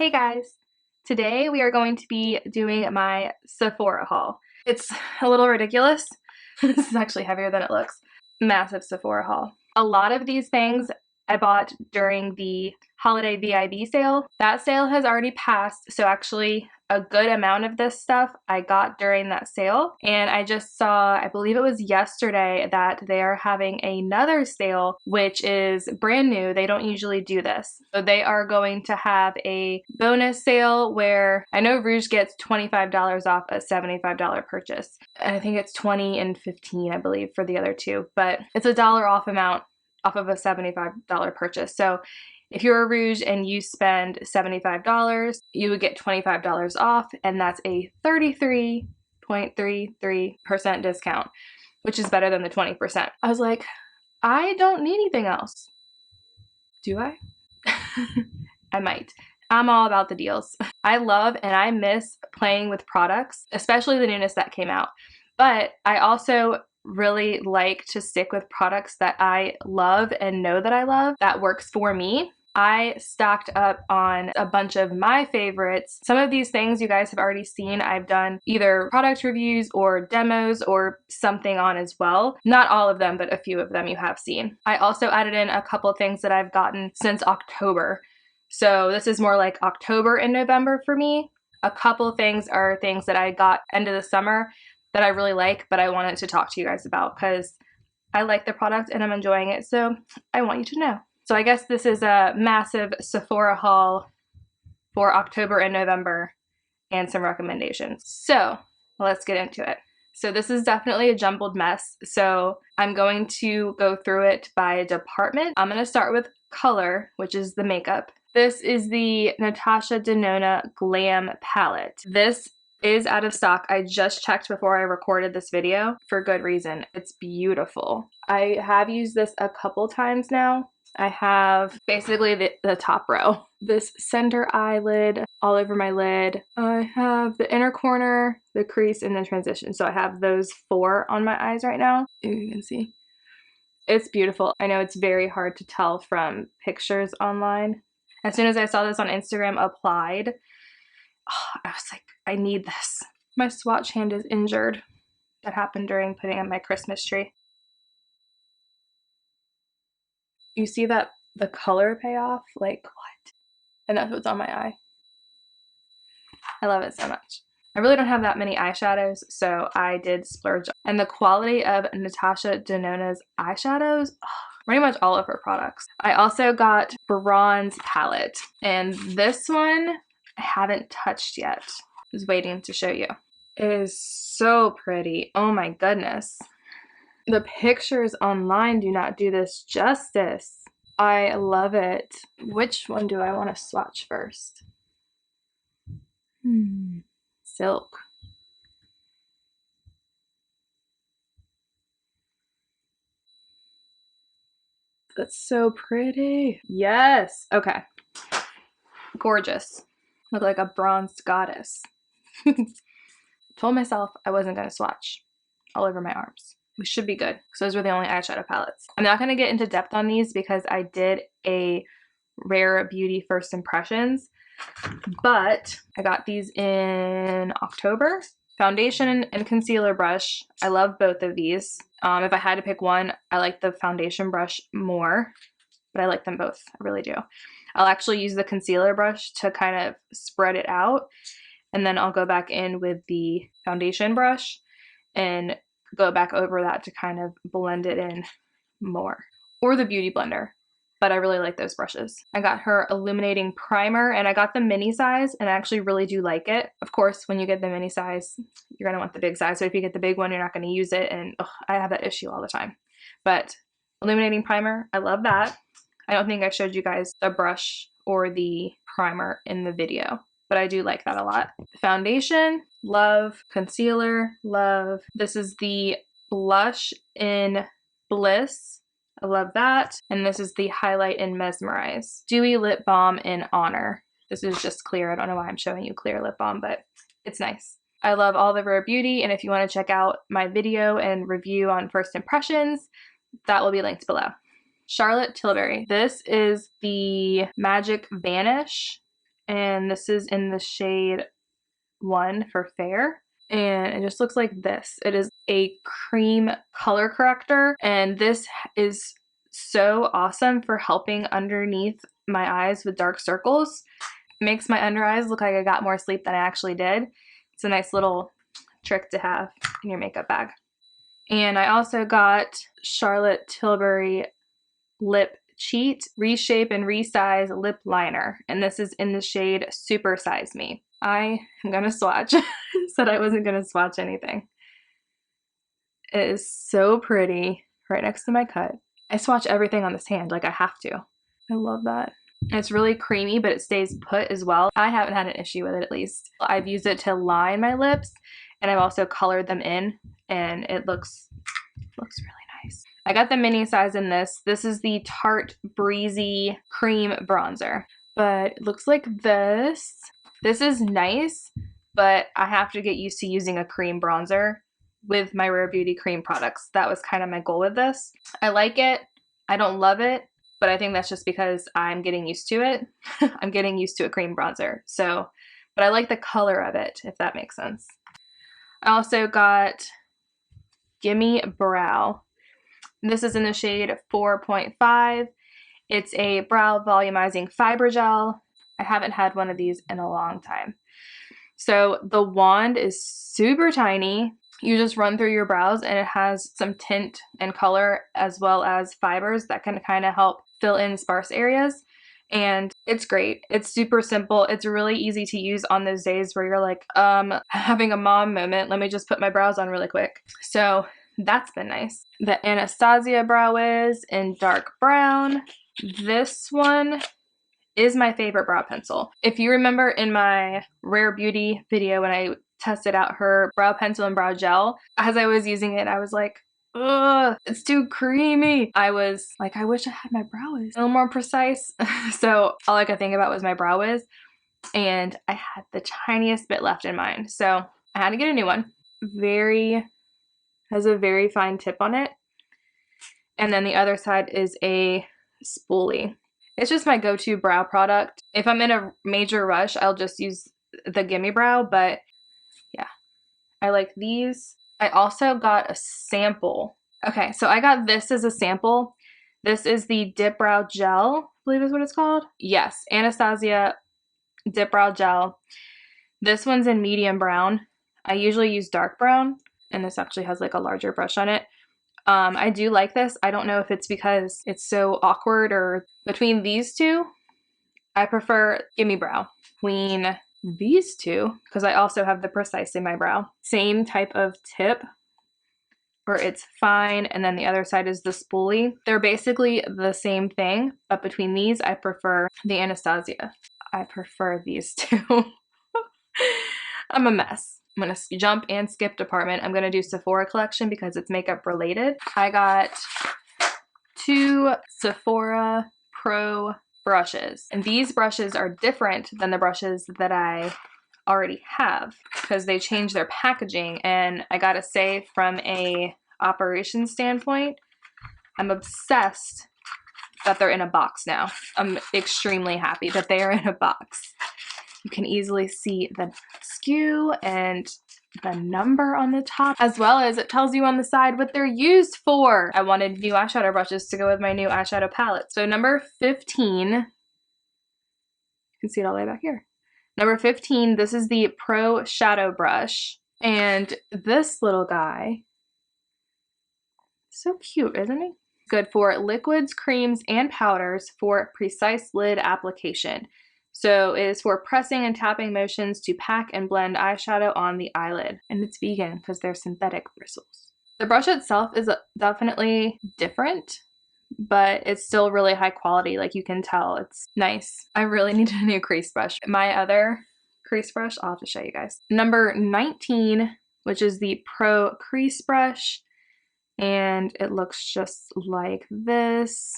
Hey guys! Today we are going to be doing my Sephora haul. It's a little ridiculous. This is actually heavier than it looks. Massive Sephora haul. A lot of these things I bought during the Holiday VIB sale. That sale has already passed, so actually a good amount of this stuff I got during that sale. And I just saw, I believe it was yesterday, that they are having another sale, which is brand new. They don't usually do this. So they are going to have a bonus sale where I know Rouge gets $25 off a $75 purchase. And I think it's $20 and $15, I believe, for the other two. But it's $1 off amount off of a $75 purchase. So if you're a Rouge and you spend $75, you would get $25 off, and that's a 33.33% discount, which is better than the 20%. I was like, I don't need anything else. Do I? I might. I'm all about the deals. I love and I miss playing with products, especially the newness that came out. But I also really like to stick with products that I love and know that I love, that works for me. I stocked up on a bunch of my favorites. Some of these things you guys have already seen. I've done either product reviews or demos or something on as well. Not all of them, but a few of them you have seen. I also added in a couple things that I've gotten since October. So this is more like October and November for me. A couple things are things that I got end of the summer that I really like, but I wanted to talk to you guys about because I like the product and I'm enjoying it, so I want you to know. So I guess this is a massive Sephora haul for October and November and some recommendations. So let's get into it. So this is definitely a jumbled mess, so I'm going to go through it by department. I'm going to start with color, which is the makeup. This is the Natasha Denona Glam Palette. This is out of stock. I just checked before I recorded this video for good reason. It's beautiful. I have used this a couple times now. I have basically the top row. This center eyelid all over my lid. I have the inner corner, the crease, and the transition. So I have those 4 on my eyes right now. You can see. It's beautiful. I know it's very hard to tell from pictures online. As soon as I saw this on Instagram applied, I was like, I need this. My swatch hand is injured. That happened during putting on my Christmas tree. You see that the color payoff? Like, what? And that's what's on my eye. I love it so much. I really don't have that many eyeshadows, so I did splurge. And the quality of Natasha Denona's eyeshadows, pretty much all of her products. I also got Bronze Palette, and this one I haven't touched yet. I was waiting to show you. It is so pretty. Oh my goodness. The pictures online do not do this justice. I love it. Which one do I want to swatch first? Silk. That's so pretty. Yes. Okay. Gorgeous. Look like a bronzed goddess. Told myself I wasn't going to swatch all over my arms. We should be good. So those were the only eyeshadow palettes. I'm not going to get into depth on these because I did a Rare Beauty First Impressions, but I got these in October. Foundation and concealer brush. I love both of these. If I had to pick one, I like the foundation brush more, but I like them both. I really do. I'll actually use the concealer brush to kind of spread it out, and then I'll go back in with the foundation brush and go back over that to kind of blend it in more. Or the Beauty Blender, but I really like those brushes. I got her illuminating primer, and I got the mini size, and I actually really do like it. Of course, when you get the mini size, you're gonna want the big size, so if you get the big one, you're not gonna use it, and I have that issue all the time. But illuminating primer, I love that. I don't think I showed you guys the brush or the primer in the video, but I do like that a lot. Foundation, love. Concealer, love. This is the blush in Bliss. I love that. And this is the highlight in Mesmerize. Dewy lip balm in Honor. This is just clear. I don't know why I'm showing you clear lip balm, but it's nice. I love all the Rare Beauty, and if you want to check out my video and review on first impressions, that will be linked below. Charlotte Tilbury. This is the Magic Vanish and this is in the shade 1 for Fair. And it just looks like this. It is a cream color corrector, and this is so awesome for helping underneath my eyes with dark circles. It makes my under eyes look like I got more sleep than I actually did. It's a nice little trick to have in your makeup bag. And I also got Charlotte Tilbury Lip Cheat Reshape and Resize Lip Liner, and this is in the shade Super Size Me. I am gonna swatch. Said I wasn't gonna swatch anything. It is so pretty, right next to my cut. I swatch everything on this hand, like I have to. I love that. It's really creamy, but it stays put as well. I haven't had an issue with it, at least. I've used it to line my lips, and I've also colored them in, and it looks really nice. I got the mini size in this. This is the Tarte Breezy Cream Bronzer, but it looks like this. This is nice, but I have to get used to using a cream bronzer with my Rare Beauty cream products. That was kind of my goal with this. I like it. I don't love it, but I think that's just because I'm getting used to it. I'm getting used to a cream bronzer. So, but I like the color of it, if that makes sense. I also got Gimme Brow. This is in the shade 4.5. It's a brow volumizing fiber gel. I haven't had one of these in a long time. So the wand is super tiny. You just run through your brows, and it has some tint and color as well as fibers that can kind of help fill in sparse areas. And it's great. It's super simple. It's really easy to use on those days where you're like, having a mom moment. Let me just put my brows on really quick. So that's been nice. The Anastasia Brow Wiz in dark brown. This one is my favorite brow pencil. If you remember in my Rare Beauty video when I tested out her brow pencil and brow gel, as I was using it, I was like, ugh, it's too creamy. I was like, I wish I had my brow wiz a little more precise. So all I could think about was my brow wiz, and I had the tiniest bit left in mine. So I had to get a new one. Has a very fine tip on it. And then the other side is a spoolie. It's just my go-to brow product. If I'm in a major rush, I'll just use the Gimme Brow, but yeah, I like these. I also got a sample. Okay, so I got this as a sample. This is the Dip Brow Gel, I believe is what it's called. Yes, Anastasia Dip Brow Gel. This one's in medium brown. I usually use dark brown, and this actually has like a larger brush on it. I do like this. I don't know if it's because it's so awkward or between these two. I prefer Gimme Brow. Between these two, because I also have the Precise in my brow. Same type of tip, or it's fine, and then the other side is the spoolie. They're basically the same thing, but between these, I prefer the Anastasia. I prefer these two. I'm a mess. I'm going to jump and skip department. I'm going to do Sephora collection because it's makeup related. I got 2 Sephora Pro brushes. And these brushes are different than the brushes that I already have because they changed their packaging. And I gotta say, from a operations standpoint, I'm obsessed that they're in a box now. I'm extremely happy that they are in a box. You can easily see the SKU and the number on the top, as well as it tells you on the side what they're used for. I wanted new eyeshadow brushes to go with my new eyeshadow palette. So number 15, you can see it all the way back here. Number 15, this is the Pro Shadow Brush. And this little guy, so cute, isn't he? Good for liquids, creams, and powders for precise lid application. So it is for pressing and tapping motions to pack and blend eyeshadow on the eyelid. And it's vegan because they're synthetic bristles. The brush itself is definitely different, but it's still really high quality. Like you can tell, it's nice. I really needed a new crease brush. My other crease brush, I'll have to show you guys. Number 19, which is the Pro Crease Brush. And it looks just like this.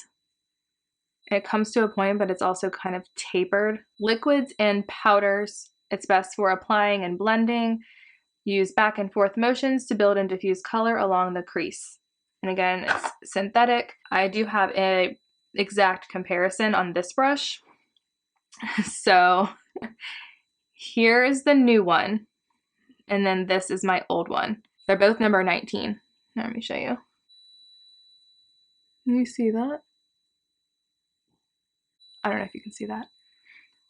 It comes to a point, but it's also kind of tapered. Liquids and powders, it's best for applying and blending. Use back and forth motions to build and diffuse color along the crease. And again, it's synthetic. I do have an exact comparison on this brush. So Here is the new one, and then this is my old one. They're both number 19. Let me show you. Can you see that? I don't know if you can see that.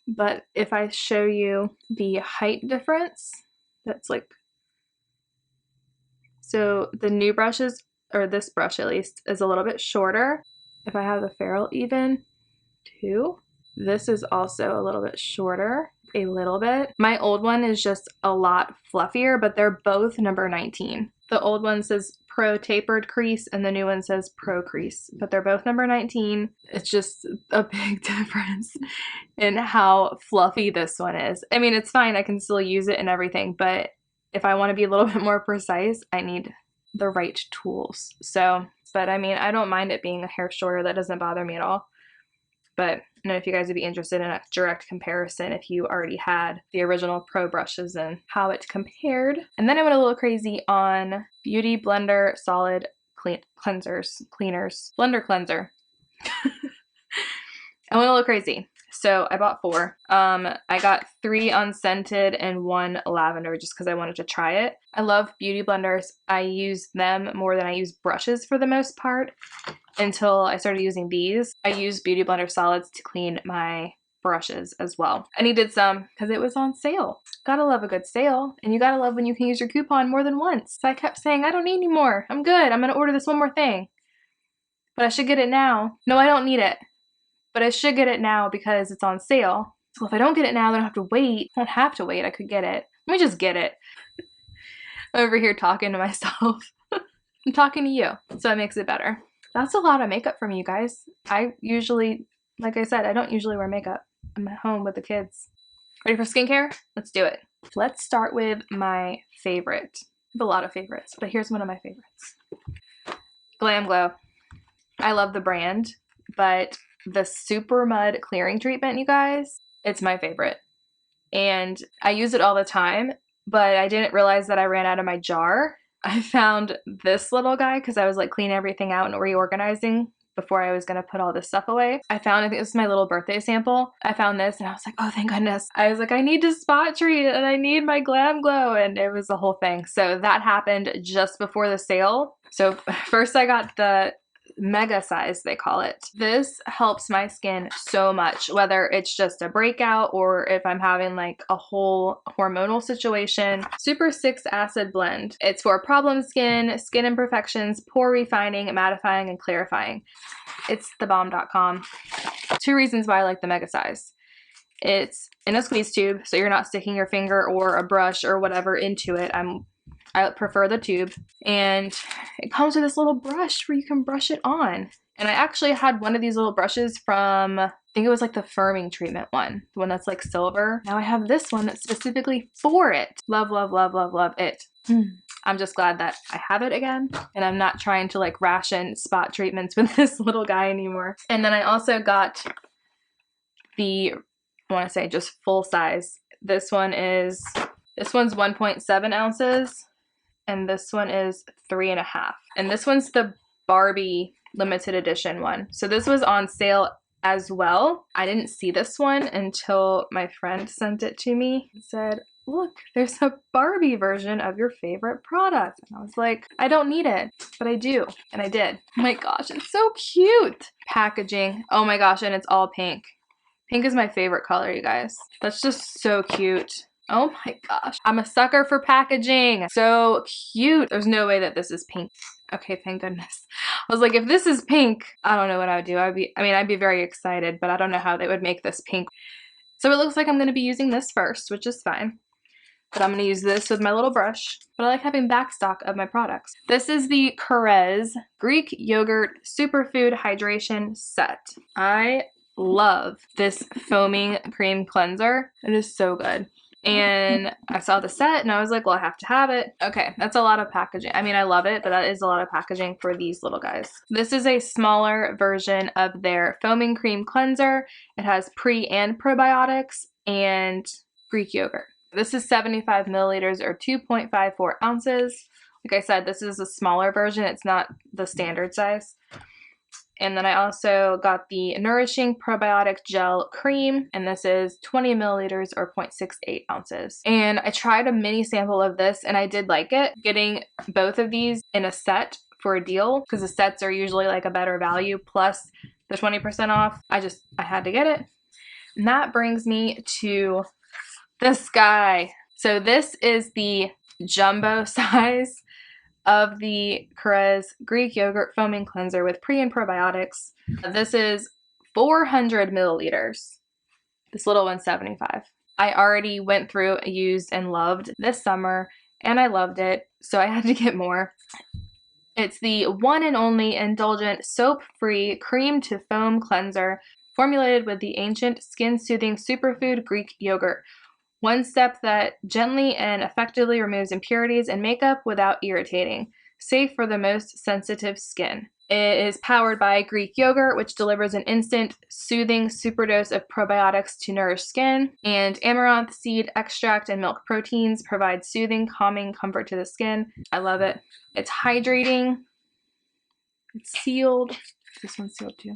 But if I show you the height difference, that's like, so the new brushes, or this brush at least, is a little bit shorter. If I have the ferrule even too, this is also a little bit shorter, a little bit. My old one is just a lot fluffier, but they're both number 19. The old one says Pro Tapered Crease and the new one says Pro Crease, but they're both number 19. It's just a big difference in how fluffy this one is. I mean, it's fine, I can still use it and everything, but if I want to be a little bit more precise, I need the right tools. So, but I mean, I don't mind it being a hair shorter. That doesn't bother me at all. But I don't know if you guys would be interested in a direct comparison if you already had the original Pro brushes and how it compared. And then I went a little crazy on Beauty Blender Solid Cleanser. I went a little crazy. So I bought 4. I got 3 unscented and 1 lavender just because I wanted to try it. I love beauty blenders. I use them more than I use brushes for the most part until I started using these. I use Beauty Blender Solids to clean my brushes as well. I needed some because it was on sale. Gotta love a good sale, and you gotta love when you can use your coupon more than once. So I kept saying, I don't need any more. I'm good. I'm gonna order this one more thing. But I should get it now. No, I don't need it. But I should get it now because it's on sale. So if I don't get it now, then I don't have to wait. I don't have to wait. I could get it. Let me just get it. I'm over here talking to myself. I'm talking to you, so it makes it better. That's a lot of makeup for me, you guys. I usually, like I said, I don't usually wear makeup. I'm at home with the kids. Ready for skincare? Let's do it. Let's start with my favorite. I have a lot of favorites, but here's one of my favorites. Glam Glow. I love the brand, but the Super Mud Clearing Treatment, you guys, it's my favorite. And I use it all the time, but I didn't realize that I ran out of my jar. I found this little guy because I was like cleaning everything out and reorganizing before I was going to put all this stuff away. I think this is my little birthday sample. I found this and I was like, oh, thank goodness. I was like, I need to spot treat and I need my Glam Glow, and it was the whole thing. So that happened just before the sale. So first I got the mega size, they call it. This helps my skin so much, whether it's just a breakout or if I'm having like a whole hormonal situation. Super 6 acid blend. It's for problem skin, skin imperfections, pore refining, mattifying, and clarifying. It's thebomb.com. 2 reasons why I like the mega size. It's in a squeeze tube, so you're not sticking your finger or a brush or whatever into it. I prefer the tube, and it comes with this little brush where you can brush it on. And I actually had one of these little brushes from, I think it was like the firming treatment one, the one that's like silver. Now I have this one that's specifically for it. Love, love, love, love, love it. I'm just glad that I have it again, and I'm not trying to like ration spot treatments with this little guy anymore. And then I also got the, I want to say just full size. This one's 1.7 ounces. And this one is 3.5. And this one's the Barbie limited edition one. So this was on sale as well. I didn't see this one until my friend sent it to me and said, look, there's a Barbie version of your favorite product. And I was like, I don't need it, but I do. And I did. Oh my gosh, it's so cute. Packaging. Oh my gosh, and it's all pink. Pink is my favorite color, you guys. That's just so cute. Oh my gosh. I'm a sucker for packaging. So cute. There's no way that this is pink. Okay, thank goodness. I was like, if this is pink, I don't know what I would do. I'd be very excited, but I don't know how they would make this pink. So it looks like I'm going to be using this first, which is fine. But I'm going to use this with my little brush. But I like having backstock of my products. This is the Carez Greek Yogurt Superfood Hydration Set. I love this foaming cream cleanser. It is so good. And I saw the set and I was like, well, I have to have it. Okay, that's a lot of packaging. I mean, I love it, but that is a lot of packaging for these little guys. This is a smaller version of their foaming cream cleanser. It has pre and probiotics and Greek yogurt. This is 75 milliliters or 2.54 ounces. Like I said, this is a smaller version. It's not the standard size. And then I also got the Nourishing Probiotic Gel Cream, and this is 20 milliliters or 0.68 ounces. And I tried a mini sample of this and I did like it. Getting both of these in a set for a deal, because the sets are usually like a better value plus the 20% off. I had to get it. And that brings me to this guy. So this is the jumbo size of the Carrez Greek Yogurt Foaming Cleanser with pre and probiotics. This is 400 milliliters. This little one's 75. I already went through, used, and loved this summer, and I loved it, so I had to get more. It's the one and only indulgent, soap-free, cream-to-foam cleanser formulated with the ancient, skin-soothing superfood Greek yogurt. One step that gently and effectively removes impurities and makeup without irritating. Safe for the most sensitive skin. It is powered by Greek yogurt, which delivers an instant, soothing superdose of probiotics to nourish skin. And amaranth seed extract and milk proteins provide soothing, calming comfort to the skin. I love it. It's hydrating. It's sealed. This one's sealed too.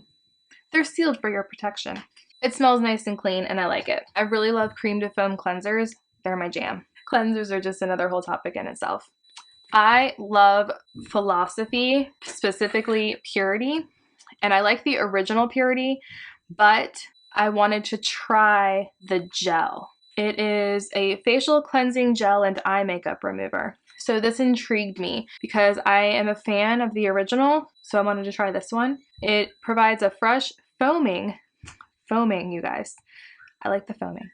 They're sealed for your protection. It smells nice and clean, and I like it. I really love cream to foam cleansers. They're my jam. Cleansers are just another whole topic in itself. I love Philosophy, specifically Purity, and I like the original Purity, but I wanted to try the gel. It is a facial cleansing gel and eye makeup remover. So this intrigued me because I am a fan of the original, so I wanted to try this one. It provides a fresh foaming, you guys. I like the foaming.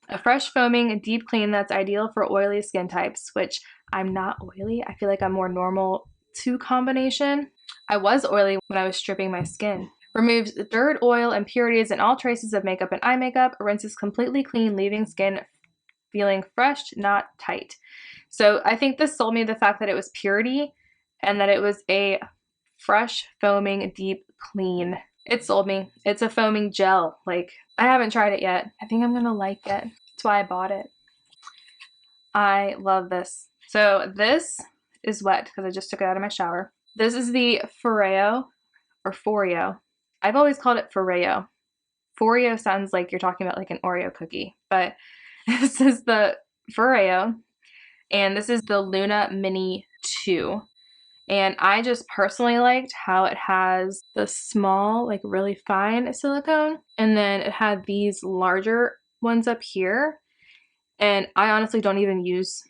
A fresh foaming deep clean that's ideal for oily skin types, which I'm not oily. I feel like I'm more normal to combination. I was oily when I was stripping my skin. Removes dirt, oil, impurities, and all traces of makeup and eye makeup. Rinses completely clean, leaving skin feeling fresh, not tight. So I think this sold me the fact that it was Purity and that it was a fresh, foaming, deep clean. It sold me. It's a foaming gel. Like, I haven't tried it yet. I think I'm gonna like it. That's why I bought it. I love this. So this is wet because I just took it out of my shower. This is the Foreo or Foreo. I've always called it Foreo. Foreo sounds like you're talking about like an Oreo cookie, but this is the Foreo, and this is the Luna Mini 2. And I just personally liked how it has the small, like really fine silicone, and then it had these larger ones up here. And I honestly don't even use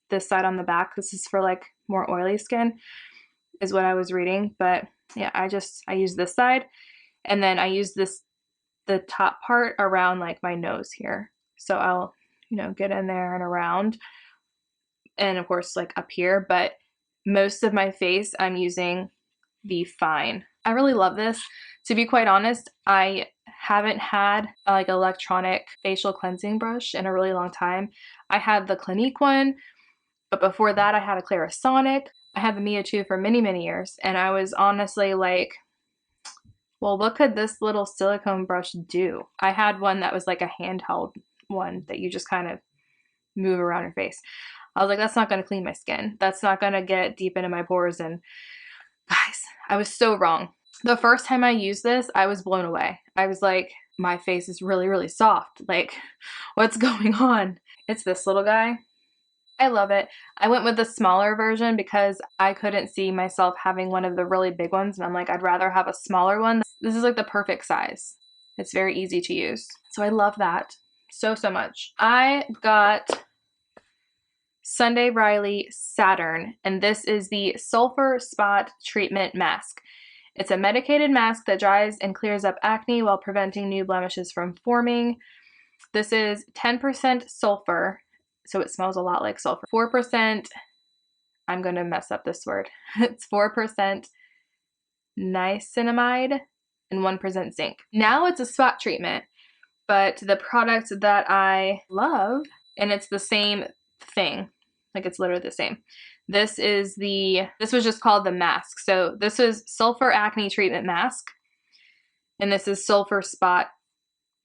this side on the back. This is for like more oily skin, is what I was reading. But yeah, I use this side, and then I use the top part around like my nose here. So I'll, get in there and around, and of course like up here, but most of my face I'm using the fine. I really love this. To be quite honest, I haven't had like electronic facial cleansing brush in a really long time. I had the Clinique one, but before that I had a Clarisonic. I had the Mia 2 for many, many years, and I was honestly like, well, what could this little silicone brush do? I had one that was like a handheld one that you just kind of move around your face. I was like, that's not going to clean my skin. That's not going to get deep into my pores. And guys, I was so wrong. The first time I used this, I was blown away. I was like, my face is really, really soft. Like, what's going on? It's this little guy. I love it. I went with the smaller version because I couldn't see myself having one of the really big ones. And I'm like, I'd rather have a smaller one. This is like the perfect size. It's very easy to use. So I love that so, so much. I got Sunday Riley Saturn, and this is the Sulfur Spot Treatment Mask. It's a medicated mask that dries and clears up acne while preventing new blemishes from forming. This is 10% sulfur, so it smells a lot like sulfur. 4%, I'm going to mess up this word. It's 4% niacinamide and 1% zinc. Now it's a spot treatment, but the product that I love, and it's the same thing. Like, it's literally the same. This was just called the mask. So this was Sulfur Acne Treatment Mask, and this is Sulfur Spot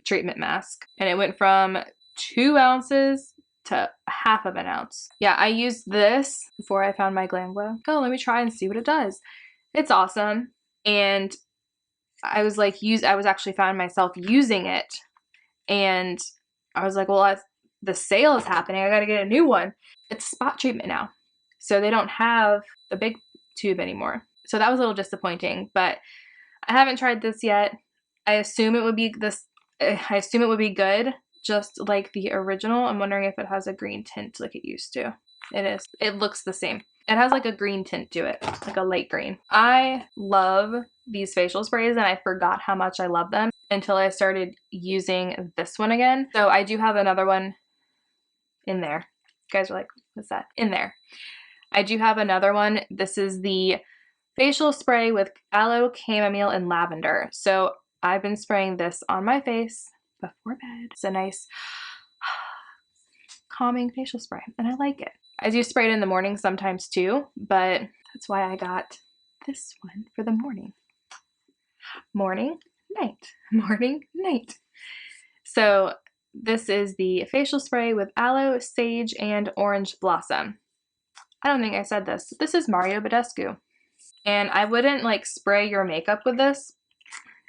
Treatment Mask. And it went from 2 ounces to half of an ounce. Yeah, I used this before I found my Glam Glow. Oh, let me try and see what it does. It's awesome. and I was like, I was actually finding myself using it, and I was like, well, the sale is happening. I got to get a new one. It's spot treatment now. So they don't have the big tube anymore. So that was a little disappointing, but I haven't tried this yet. I assume it would be good, just like the original. I'm wondering if it has a green tint like it used to. It is. It looks the same. It has like a green tint to it, like a light green. I love these facial sprays, and I forgot how much I love them until I started using this one again. So I do have another one in there. You guys are like, what's that? In there. I do have another one. This is the facial spray with aloe, chamomile, and lavender. So I've been spraying this on my face before bed. It's a nice calming facial spray, and I like it. I do spray it in the morning sometimes too, but that's why I got this one for the morning. Morning, night, morning, night. So this is the facial spray with aloe, sage, and orange blossom. I don't think I said this. This is Mario Badescu. And I wouldn't like spray your makeup with this.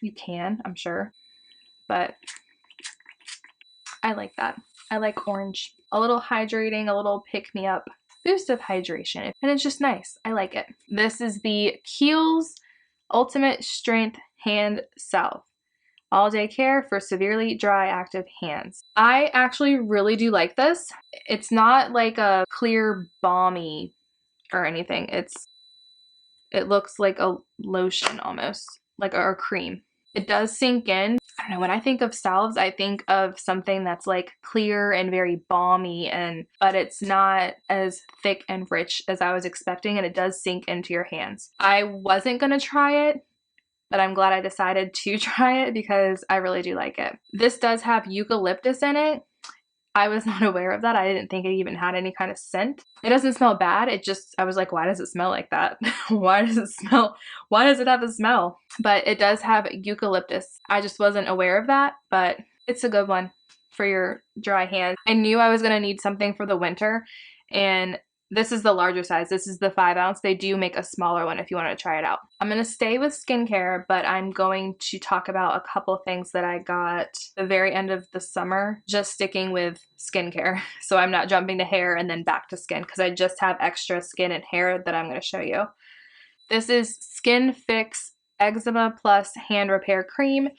You can, I'm sure. But I like that. I like orange. A little hydrating, a little pick-me-up boost of hydration. And it's just nice. I like it. This is the Kiehl's Ultimate Strength Hand Salve. All day care for severely dry, active hands. I actually really do like this. It's not like a clear balmy or anything. It looks like a lotion almost, like a cream. It does sink in. I don't know, when I think of salves, I think of something that's like clear and very balmy, but it's not as thick and rich as I was expecting, and it does sink into your hands. I wasn't gonna try it, but I'm glad I decided to try it because I really do like it. This does have eucalyptus in it. I was not aware of that. I didn't think it even had any kind of scent. It doesn't smell bad. I was like, why does it smell like that? Why does it have a smell? But it does have eucalyptus. I just wasn't aware of that, but it's a good one for your dry hands. I knew I was gonna need something for the winter, and this is the larger size. This is the 5 ounce. They do make a smaller one if you want to try it out. I'm going to stay with skincare, but I'm going to talk about a couple things that I got the very end of the summer, just sticking with skincare. So I'm not jumping to hair and then back to skin because I just have extra skin and hair that I'm going to show you. This is Skin Fix Eczema Plus Hand Repair Cream.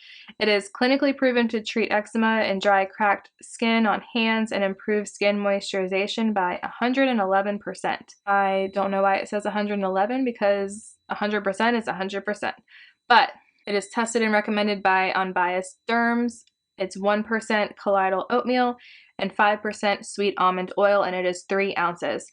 It is clinically proven to treat eczema and dry, cracked skin on hands and improve skin moisturization by 111%. I don't know why it says 111 because 100% is 100%. But it is tested and recommended by unbiased derms. It's 1% colloidal oatmeal and 5% sweet almond oil, and it is 3 ounces.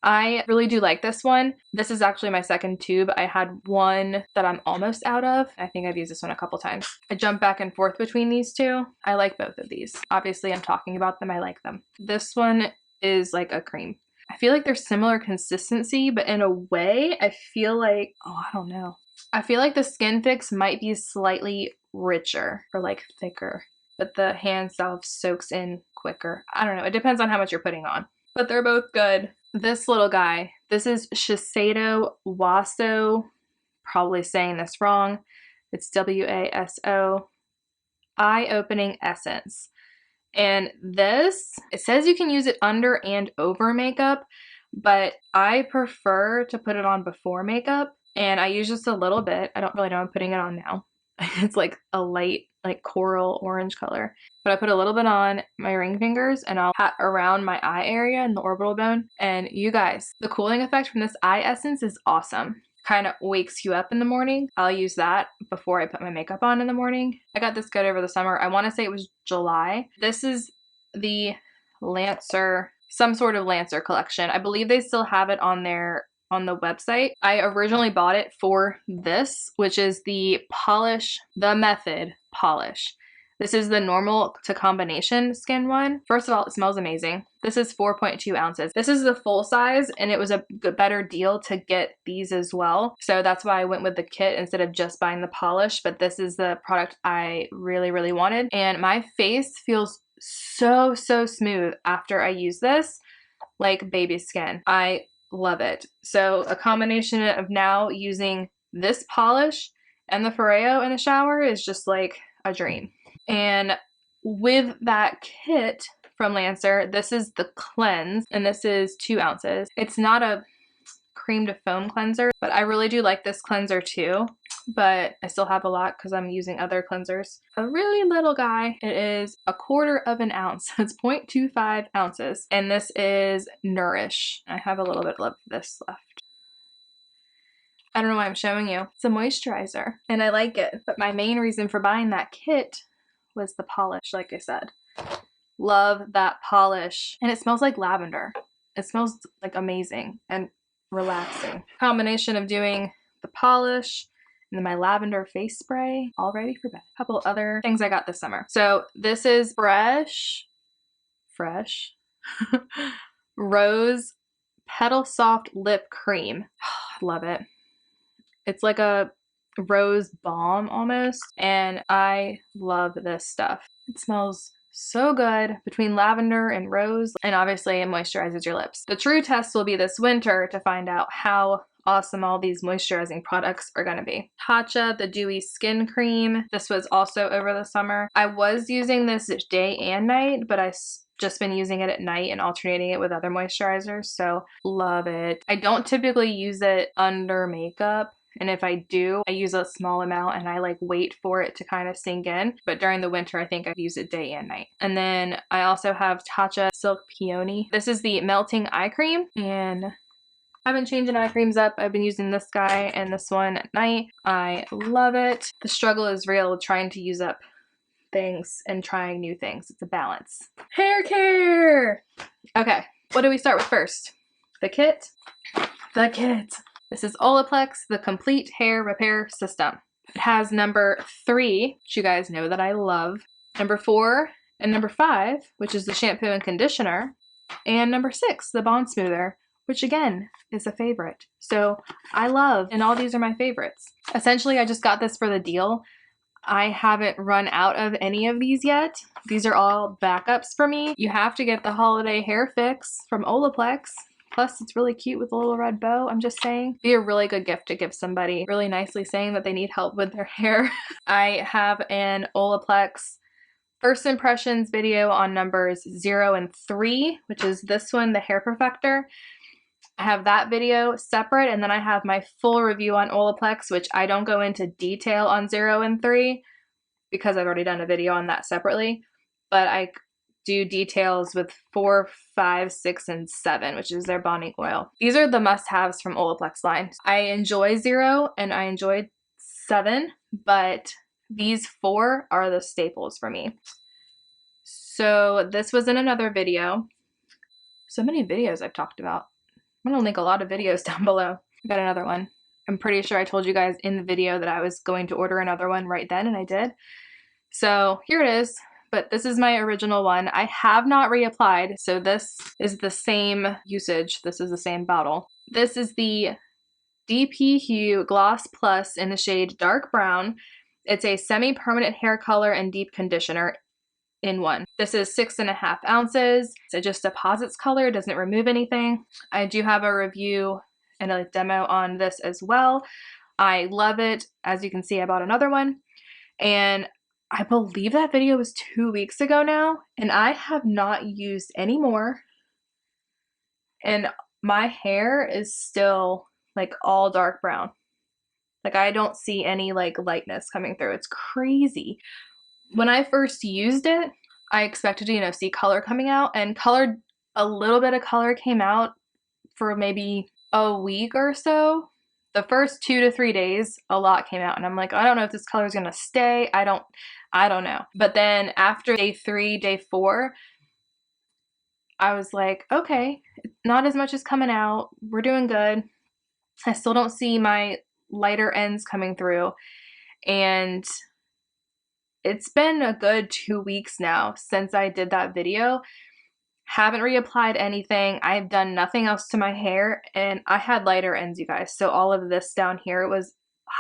I really do like this one. This is actually my second tube. I had one that I'm almost out of. I think I've used this one a couple times. I jump back and forth between these two. I like both of these. Obviously, I'm talking about them. I like them. This one is like a cream. I feel like they're similar consistency, but in a way, I feel like, I don't know. I feel like the Skin Fix might be slightly richer or like thicker, but the hand salve soaks in quicker. I don't know. It depends on how much you're putting on, but they're both good. This little guy, this is Shiseido Waso, probably saying this wrong. It's W-A-S-O, Eye-Opening Essence. And this, it says you can use it under and over makeup, but I prefer to put it on before makeup. And I use just a little bit. I don't really know I'm putting it on now. It's like a light, like coral orange color. But I put a little bit on my ring fingers and I'll pat around my eye area and the orbital bone. And you guys, the cooling effect from this eye essence is awesome. Kind of wakes you up in the morning. I'll use that before I put my makeup on in the morning. I got this good over the summer. I want to say it was July. This is the Lancer, some sort of Lancer collection. I believe they still have it on the website. I originally bought it for this, which is the Method Polish. This is the normal to combination skin one. First of all, it smells amazing. This is 4.2 ounces. This is the full size, and it was a better deal to get these as well. So that's why I went with the kit instead of just buying the polish, but this is the product I really, really wanted. And my face feels so, so smooth after I use this, like baby skin. I love it. So a combination of now using this polish And the Foreo in the shower is just like a dream. And with that kit from Lancer, this is the cleanse, and this is 2 ounces. It's not a cream to foam cleanser, but I really do like this cleanser too. But I still have a lot because I'm using other cleansers. A really little guy. It is 1/4 of an ounce. It's 0.25 ounces. And this is Nourish. I have a little bit of this left. I don't know why I'm showing you. It's a moisturizer and I like it. But my main reason for buying that kit was the polish, like I said. Love that polish. And it smells like lavender. It smells like amazing and relaxing. Combination of doing the polish and then my lavender face spray, all ready for bed. A couple other things I got this summer. So this is fresh Rose Petal Soft Lip Cream. Love it. It's like a rose balm almost, and I love this stuff. It smells so good between lavender and rose, and obviously it moisturizes your lips. The true test will be this winter to find out how awesome all these moisturizing products are gonna be. Tatcha, the Dewy Skin Cream. This was also over the summer. I was using this day and night, but I just been using it at night and alternating it with other moisturizers, so love it. I don't typically use it under makeup. And if I do, I use a small amount and I like wait for it to kind of sink in. But during the winter, I think I use it day and night. And then I also have Tatcha Silk Peony. This is the melting eye cream, and I've been changing eye creams up. I've been using this guy and this one at night. I love it. The struggle is real with trying to use up things and trying new things. It's a balance. Hair care! Okay, what do we start with first? The kit? The kit. This is Olaplex, the Complete Hair Repair System. It has number 3, which you guys know that I love, number 4, and number 5, which is the shampoo and conditioner, and number 6, the Bond Smoother, which again is a favorite. So I love, and all these are my favorites. Essentially, I just got this for the deal. I haven't run out of any of these yet. These are all backups for me. You have to get the Holiday Hair Fix from Olaplex. Plus, it's really cute with a little red bow. I'm just saying. Be a really good gift to give somebody, really nicely saying that they need help with their hair. I have an Olaplex first impressions video on numbers 0 and 3, which is this one, the Hair Perfector. I have that video separate, and then I have my full review on Olaplex, which I don't go into detail on 0 and 3 because I've already done a video on that separately. But I do details with 4, 5, 6, and 7, which is their bonding oil. These are the must-haves from Olaplex line. I enjoy 0 and I enjoyed 7, but these 4 are the staples for me. So this was in another video. So many videos I've talked about. I'm gonna link a lot of videos down below. I got another one. I'm pretty sure I told you guys in the video that I was going to order another one right then, and I did. So here it is. But this is my original one. I have not reapplied, so this is the same usage. This is the same bottle. This is the dpHUE Gloss Plus in the shade Dark Brown. It's a semi-permanent hair color and deep conditioner in one. This is 6.5 ounces. It just deposits color, it doesn't remove anything. I do have a review and a demo on this as well. I love it. As you can see, I bought another one, and I believe that video was 2 weeks ago now, and I have not used any more, and my hair is still like all dark brown. Like I don't see any like lightness coming through. It's crazy. When I first used it, I expected to, see color coming out, and a little bit of color came out for maybe a week or so. The first 2 to 3 days, a lot came out, and I'm like, I don't know if this color is gonna stay. I don't know. But then after day 3, day 4, I was like, okay, not as much is coming out. We're doing good. I still don't see my lighter ends coming through, and it's been a good 2 weeks now since I did that video. Haven't reapplied anything. I've done nothing else to my hair, and I had lighter ends, you guys. So all of this down here was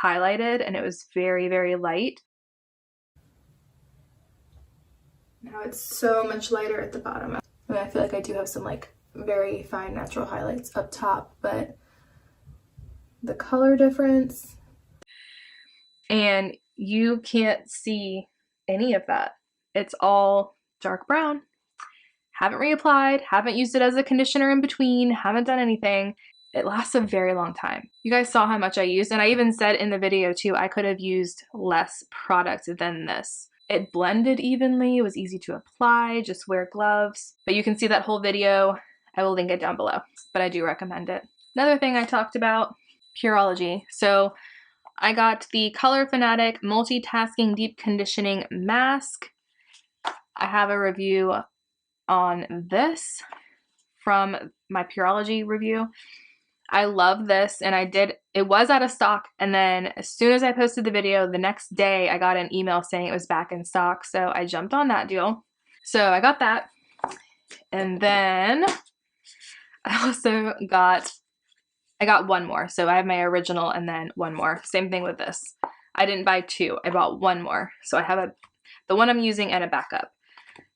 highlighted, and it was very, very light. Now it's so much lighter at the bottom. I mean, I feel like I do have some like very fine natural highlights up top, but the color difference. and you can't see any of that. It's all dark brown. Haven't reapplied, haven't used it as a conditioner in between, haven't done anything. It lasts a very long time. You guys saw how much I used, and I even said in the video too, I could have used less product than this. It blended evenly, it was easy to apply, just wear gloves. But you can see that whole video, I will link it down below, but I do recommend it. Another thing I talked about, Pureology. So I got the Color Fanatic Multitasking Deep Conditioning Mask. I have a review on this from my Pureology review. I love this, and it was out of stock, and then as soon as I posted the video, the next day I got an email saying it was back in stock, so I jumped on that deal. So I got that, and then I also got one more. So I have my original and then one more. Same thing with this. I didn't buy two, I bought one more. So I have the one I'm using and a backup.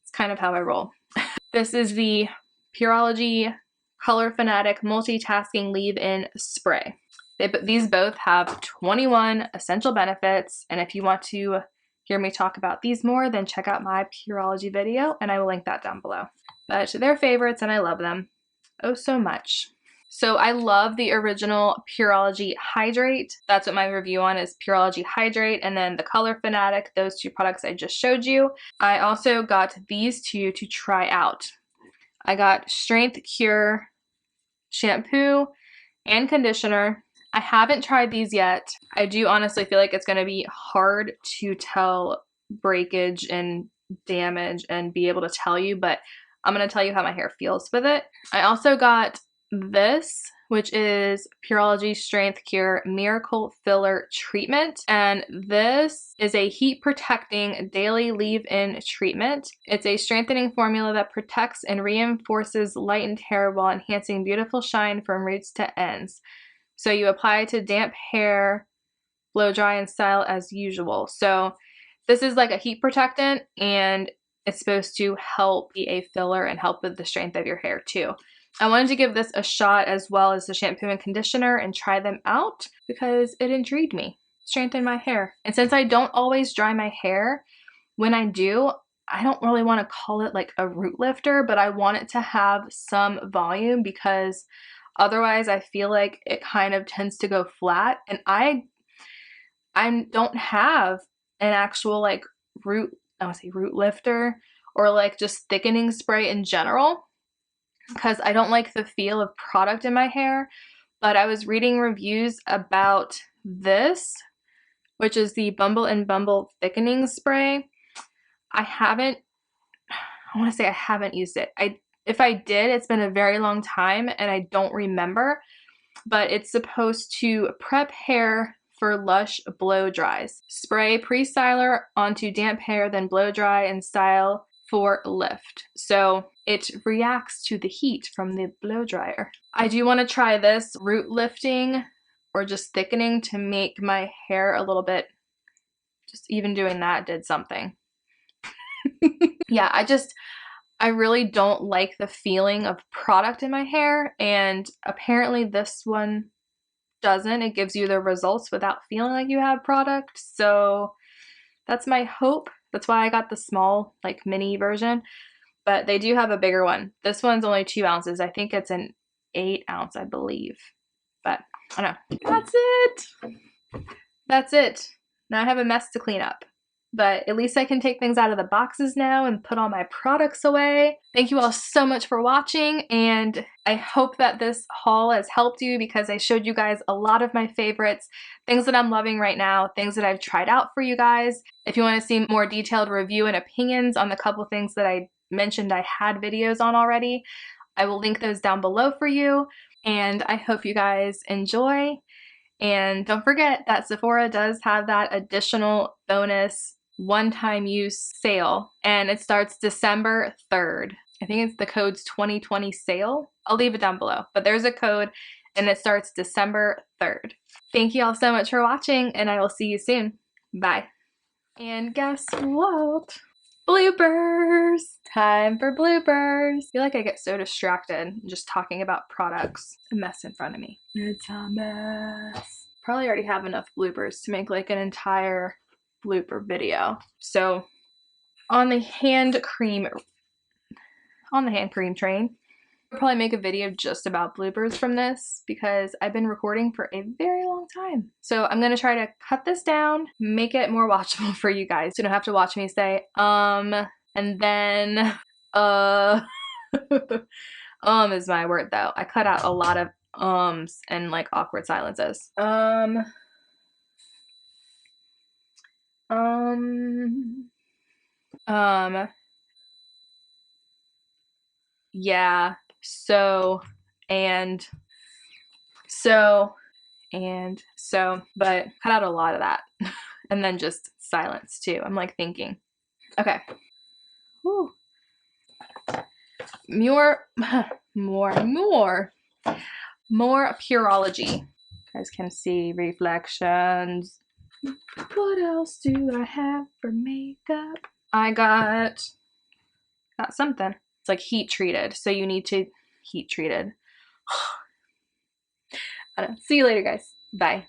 It's kind of how I roll. This is the Pureology Color Fanatic Multitasking Leave-In Spray. These both have 21 essential benefits, and if you want to hear me talk about these more, then check out my Pureology video, and I will link that down below. But they're favorites, and I love them oh so much. So I love the original Pureology Hydrate. That's what my review on is, Pureology Hydrate, and then the Color Fanatic, those two products I just showed you. I also got these two to try out. I got Strength Cure shampoo and conditioner. I haven't tried these yet. I do honestly feel like it's going to be hard to tell breakage and damage and be able to tell you, but I'm going to tell you how my hair feels with it. I also got this, which is Pureology Strength Cure Miracle Filler Treatment, and this is a heat protecting daily leave-in treatment. It's a strengthening formula that protects and reinforces lightened hair while enhancing beautiful shine from roots to ends. So you apply it to damp hair, blow dry, and style as usual. So this is like a heat protectant, and it's supposed to help be a filler and help with the strength of your hair too. I wanted to give this a shot as well as the shampoo and conditioner and try them out because it intrigued me. Strengthen my hair. And since I don't always dry my hair, when I do, I don't really want to call it like a root lifter, but I want it to have some volume because otherwise I feel like it kind of tends to go flat, and I don't have an actual like root lifter or like just thickening spray in general, because I don't like the feel of product in my hair. But I was reading reviews about this, which is the Bumble and Bumble thickening spray. I want to say I haven't used it. If I did, it's been a very long time and I don't remember, but it's supposed to prep hair for lush blow dries. Spray pre-styler onto damp hair, then blow dry and style for lift. So it reacts to the heat from the blow dryer. I do want to try this root lifting or just thickening to make my hair a little bit, just even doing that did something. Yeah, I really don't like the feeling of product in my hair, and apparently this one doesn't. It gives you the results without feeling like you have product. So that's my hope. That's why I got the small, like mini version, but they do have a bigger one. This one's only 2 ounces. I think it's an 8 ounce, I believe, but I don't know. That's it. That's it. Now I have a mess to clean up, but at least I can take things out of the boxes now and put all my products away. Thank you all so much for watching, and I hope that this haul has helped you because I showed you guys a lot of my favorites, things that I'm loving right now, things that I've tried out for you guys. If you want to see more detailed review and opinions on the couple things that I mentioned I had videos on already, I will link those down below for you, and I hope you guys enjoy. And don't forget that Sephora does have that additional bonus one-time use sale, and it starts December 3rd. I think it's the code's 2020 sale. I'll leave it down below, but there's a code and it starts December 3rd. Thank you all so much for watching, and I will see you soon. Bye. And guess what? Bloopers! Time for bloopers! I feel like I get so distracted just talking about products. A mess in front of me. It's a mess. Probably already have enough bloopers to make like an entire blooper video. So on the hand cream train, I'll probably make a video just about bloopers from this because I've been recording for a very long time. So I'm gonna try to cut this down, make it more watchable for you guys. So you don't have to watch me say, and then, is my word though. I cut out a lot of ums and like awkward silences. Yeah, so, and so, and so, but cut out a lot of that. And then just silence too. I'm like thinking. Okay. Whew. More Pureology. You guys can see reflections. What else do I have for makeup? I got something. It's like heat treated, so you need to heat treated. I don't know. See you later, guys. Bye.